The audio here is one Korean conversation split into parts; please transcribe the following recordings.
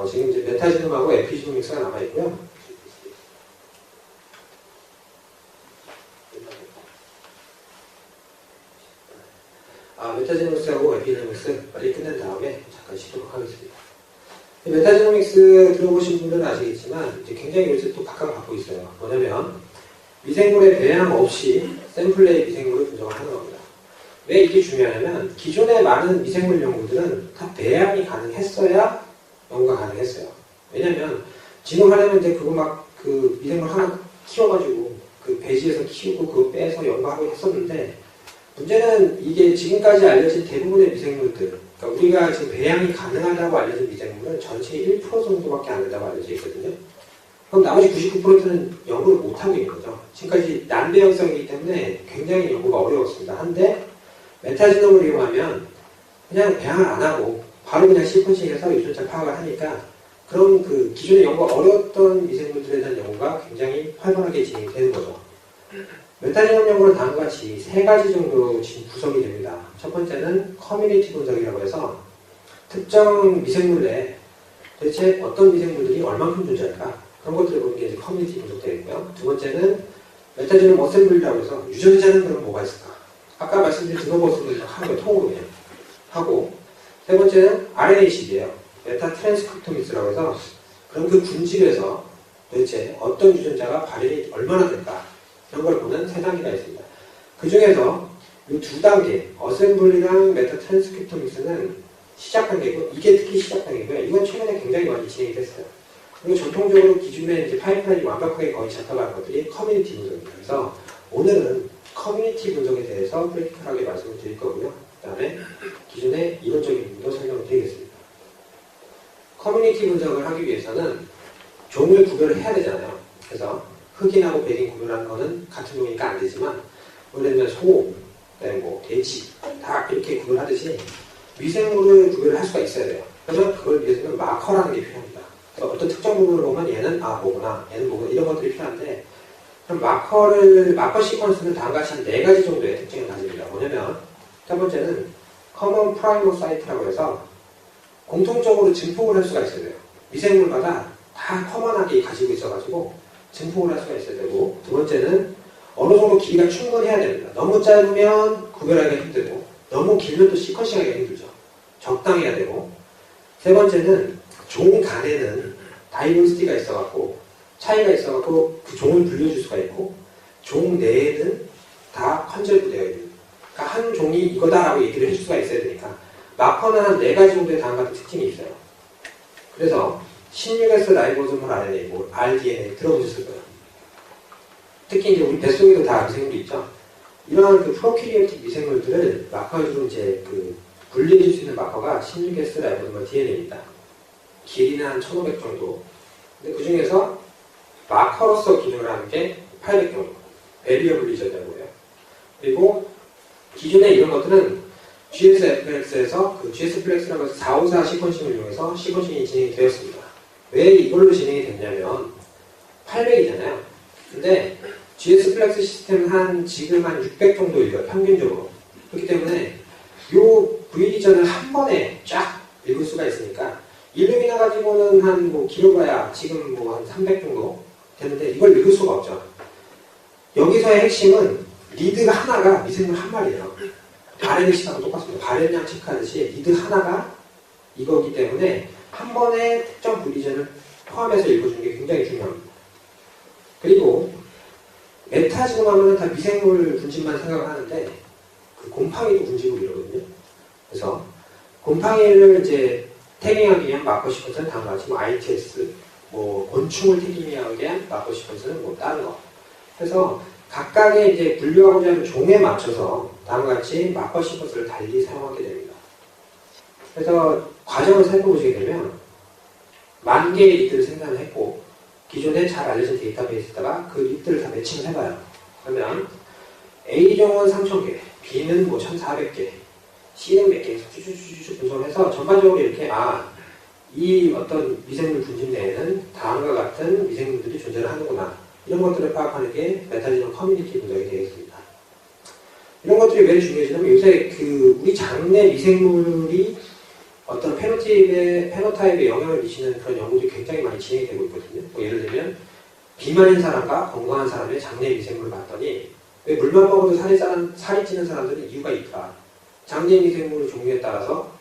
지금 이제 메타지놈하고 에피지노믹스가 남아있고요. 메타지노믹스하고 에피지노믹스 빨리 끝낸 다음에 잠깐 쉬도록 하겠습니다. 메타지노믹스 들어보신 분들은 아시겠지만 이제 굉장히 요새 또 각각을 갖고 있어요. 뭐냐면 미생물의 배양 없이 샘플 내의 미생물을 분석을 하는 겁니다. 왜 이게 중요하냐면 기존의 많은 미생물 연구들은 다 배양이 가능했어야 연구가 가능했어요. 왜냐면 지금 하려면 이제 그거 막 그 미생물 하나 키워가지고 그 배지에서 키우고 그거 빼서 연구하고 했었는데 문제는 이게 지금까지 알려진 대부분의 미생물들, 그러니까 우리가 지금 배양이 가능하다고 알려진 미생물은 전체의 1% 정도밖에 안 된다고 알려져 있거든요. 그럼 나머지 99%는 연구를 못하고 있는 거죠. 지금까지 난배양성이기 때문에 굉장히 연구가 어려웠습니다. 한데 메타지놈을 이용하면 그냥 배양을 안 하고 바로 그냥 시퀀싱해서 유전자 파악을 하니까 그런 그 기존에 연구가 어려웠던 미생물들에 대한 연구가 굉장히 활발하게 진행이 되는 거죠. 메타지놈 연구는 다음과 같이 3가지 정도 지금 구성이 됩니다. 첫 번째는 커뮤니티 분석이라고 해서 특정 미생물 내에 대체 어떤 미생물들이 얼만큼 존재할까? 그런 것들을 보는 게 이제 커뮤니티 분석되겠고요. 두 번째는 메타지놈 어셈블리라고 해서 유전자는 그럼 뭐가 있을까? 아까 말씀드린 드노버스를 하는 거 통으로 그냥 하고, 세 번째는 RNA-식이에요. 메타 트랜스크립토믹스라고 해서 그럼 그 군집에서 도대체 어떤 유전자가 발현이 얼마나 될까? 이런 걸 보는 3단계가 있습니다. 그 중에서 이 2단계, 어셈블리랑 메타 트랜스크립토믹스는 시작 단계고, 이게 특히 시작 단계고요. 이건 최근에 굉장히 많이 진행이 됐어요. 그리고 전통적으로 기존에 이제 파이프라인이 완벽하게 거의 잡혀가는 것들이 커뮤니티 분석입니다. 그래서 오늘은 커뮤니티 분석에 대해서 프랙티컬하게 말씀을 드릴 거고요. 그 다음에 기존의 이론적인 부분도 설명을 드리겠습니다. 커뮤니티 분석을 하기 위해서는 종을 구별을 해야 되잖아요. 그래서 흑인하고 백인 구별하는 거는 같은 종이니까 안 되지만, 예를 들면 소, 뭐 돼지 다 이렇게 구별하듯이 미생물을 구별을 할 수가 있어야 돼요. 그래서 그걸 위해서는 마커라는 게 필요합니다. 그래서 어떤 특정 부분을 보면 얘는 뭐구나, 얘는 뭐구나, 이런 것들이 필요한데, 그럼 마커 시퀀스는 다음과 같이 한 4가지 정도의 특징을 가집니다. 뭐냐면 첫 번째는 커먼 프라이머 사이트라고 해서 공통적으로 증폭을 할 수가 있어야 돼요. 미생물마다 다 커먼하게 가지고 있어가지고 증폭을 할 수가 있어야 되고, 두 번째는 어느 정도 길이가 충분해야 됩니다. 너무 짧으면 구별하기가 힘들고, 너무 길면 또 시퀀싱하기가 힘들죠. 적당해야 되고, 세 번째는 종 간에는 다이버시티가 있어갖고 차이가 있어갖고 그 종을 분류해줄 수가 있고, 종 내에는 다 컨절되어 있는, 그러니까 한 종이 이거다라고 얘기를 해줄 수가 있어야 되니까 마커는 한 4가지 정도의 다음과 같은 특징이 있어요. 그래서 16S 라이보소멀 RNA, 뭐 rDNA 들어보셨을 거예요. 특히 이제 우리 뱃속에도 다 미생물이 있죠. 이러한 그 프로캐리오틱 미생물들을 마커로 이제 그 분리해줄 수 있는 마커가 16S 라이보소멀 DNA입니다. 길이는 한 1500 정도. 근데 그 중에서 마커로서 기능을 하는 게 800 정도. 베리어블 리전이라고 해요. 그리고 기존에 이런 것들은 GSFLX에서 그 GSFLX라고 해서 454 시퀀싱을 이용해서 시퀀싱이 진행이 되었습니다. 왜 이걸로 진행이 됐냐면 800이잖아요. 근데 GSFLX 시스템은 지금 한 600 정도 읽어요. 평균적으로. 그렇기 때문에 요 VL리전을 한 번에 쫙 읽을 수가 있으니까 일루미나 가지고는 한 뭐 길어봐야 지금 뭐 한 300 정도 되는데 이걸 읽을 수가 없죠. 여기서의 핵심은 리드가 하나가 미생물 한 마리예요. RNA-식하고 똑같습니다. 발현량 체크하듯이 리드 하나가 이거기 때문에 한 번에 특정 분리전을 포함해서 읽어주는 게 굉장히 중요합니다. 그리고 메타지금 하면은 다 미생물 분집만 생각을 하는데 그 곰팡이도 분집을 이루거든요. 그래서 곰팡이를 이제 태깅하기 위한 마커 시퀀스는 다음과 같이 뭐 ITS, 뭐 곤충을 태깅하기 위한 마커 시퀀스는 뭐 다른 거. 그래서 각각의 이제 분류하고자 하는 종에 맞춰서 다음과 같이 마커 시퀀스를 달리 사용하게 됩니다. 그래서 과정을 살펴보시게 되면 10,000개의 리드를 생산을 했고 기존에 잘 알려진 데이터베이스에다가 그 리드를 다 매칭을 해봐요. 그러면 A종은 3,000개, B는 뭐 1,400개, C는 몇 개, 쭉쭉쭉 분석해서 전반적으로 이렇게 이 어떤 미생물 분집 내에는 다음과 같은 미생물들이 존재를 하는구나. 이런 것들을 파악하는 게 메타지놈 커뮤니티 분석이 되겠습니다. 이런 것들이 왜 중요해지냐면 요새 그 우리 장내 미생물이 어떤 페노타입에 영향을 미치는 그런 연구들이 굉장히 많이 진행이 되고 있거든요. 뭐 예를 들면 비만인 사람과 건강한 사람의 장내 미생물을 봤더니 왜 물만 먹어도 살이 찌는 사람들은 이유가 있더라. 장내 미생물 종류에 따라서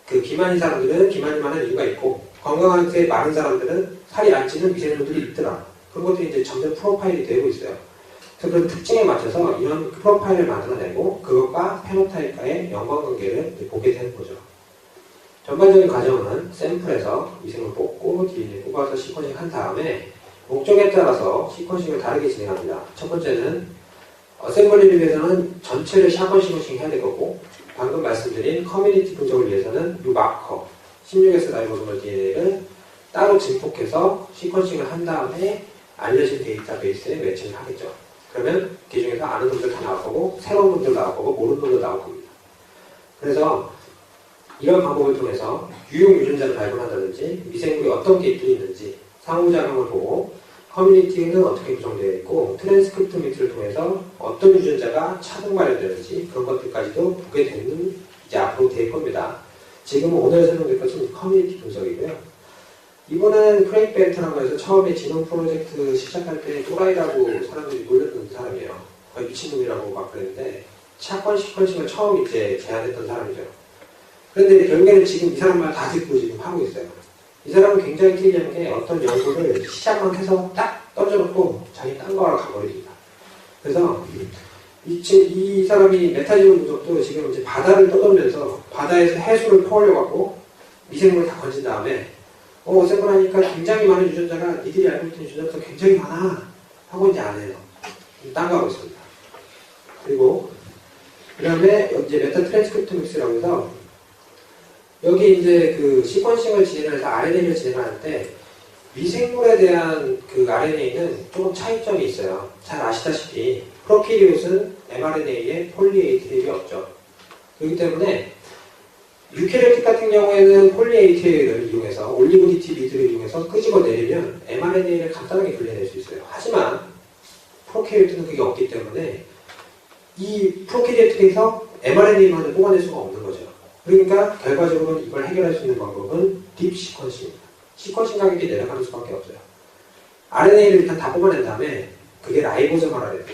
그 비만인 사람들은 비만이 많은 이유가 있고 건강한테 많은 사람들은 살이 안 찌는 미생물들이 있더라. 그런 것들이 이제 점점 프로파일이 되고 있어요. 그래서 그런 특징에 맞춰서 이런 프로파일을 만들어내고 그것과 페노타입과의 연관관계를 보게 되는 거죠. 전반적인 과정은 샘플에서 미생물 뽑고 DNA 뽑아서 시퀀싱 한 다음에 목적에 따라서 시퀀싱을 다르게 진행합니다. 첫 번째는 어셈블리를 위해서는 전체를 샷건 시퀀싱 해야 될 거고 방금 말씀드린 커뮤니티 분석을 위해서는 이 마커 16S 라이보소멀 DNA를 따로 증폭해서 시퀀싱을 한 다음에 알려진 데이터베이스에 매칭을 하겠죠. 그러면 그 중에서 아는 분들 다 나올 거고 새로운 분들 나올 거고 모르는 분들 나올 겁니다. 그래서 이런 방법을 통해서 유용 유전자를 발견한다든지 미생물이 어떤 게 있는지 상호작용을 보고 커뮤니티는 어떻게 구성되어 있고 트랜스크립토미트를 통해서 어떤 유전자가 차등 관련되는지 그런 것들까지도 보게 되는 이제 앞으로 될 겁니다. 지금 오늘 설명드릴 것은 커뮤니티 분석이고요. 이분은 크레이크 벤트라고 해서 처음에 지능 프로젝트 시작할 때 또라이라고 사람들이 놀렸던 사람이에요. 거의 미친놈이라고 막 그랬는데 샷건 시퀀싱을 처음 이제 제안했던 사람이죠. 그런데 결국에는 지금 이 사람 말 다 듣고 지금 하고 있어요. 이 사람은 굉장히 특이한 게 어떤 연구를 시작만 해서 딱 던져놓고 자기 딴 거하러 가버립니다. 그래서 이 사람이 메타지온 분석도 지금 이제 바다를 떠돌면서 바다에서 해수를 퍼올려갖고 미생물을 다 건진 다음에 어셈플하니까 굉장히 많은 유전자가 니들이 알고 있는 유전자도 굉장히 많아 하고 이제 안 해요. 딴 거 하고 있습니다. 그리고 그 다음에 이제 메타 트랜스크립토믹스라고 해서 여기 이제 그 시퀀싱을 진행해서 RNA를 진행할 때 미생물에 대한 그 RNA는 조금 차이점이 있어요. 잘 아시다시피 프로키리옷은 mRNA에 폴리 A테일이 없죠. 그렇기 때문에 유캐리오틱 같은 경우에는 폴리 A테일을 이용해서 올리고디티 리드를 이용해서 끄집어내리면 mRNA를 간단하게 분리해낼 수 있어요. 하지만 프로캐리오트는 그게 없기 때문에 이 프로캐리오틱에서 mRNA만을 뽑아낼 수가 없는 거죠. 그러니까 결과적으로 이걸 해결할 수 있는 방법은 딥 시퀀싱입니다. 시퀀싱 가격이 내려가는 수밖에 없어요. RNA를 일단 다 뽑아낸 다음에 그게 라이보소멀 RNA.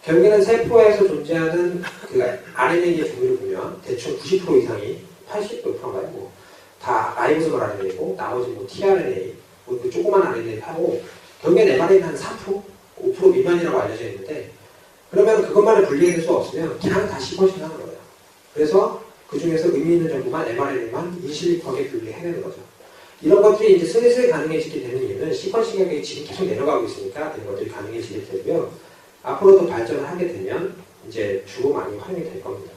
결국에는 세포에서 존재하는 그 RNA의 종류를 보면 대충 90% 이상이 80%인가요? 뭐 다 라이보소멀 RNA고 나머지 뭐 tRNA, 뭐 그 조그만 RNA를 하고 결국엔 mRNA는 한 3%, 5% 미만이라고 알려져 있는데 그러면 그것만을 분리해낼 수 없으면 그냥 다 시퀀싱 하는 거예요. 그래서 그 중에서 의미 있는 정보만 mRNA만 인실리프하게 분리해내는 거죠. 이런 것들이 이제 슬슬 가능해지게 되는 이유는 시퀀싱 가격이 지금 계속 내려가고 있으니까 이런 것들이 가능해지게 되고요. 앞으로 더 발전을 하게 되면 이제 주로 많이 활용이 될 겁니다.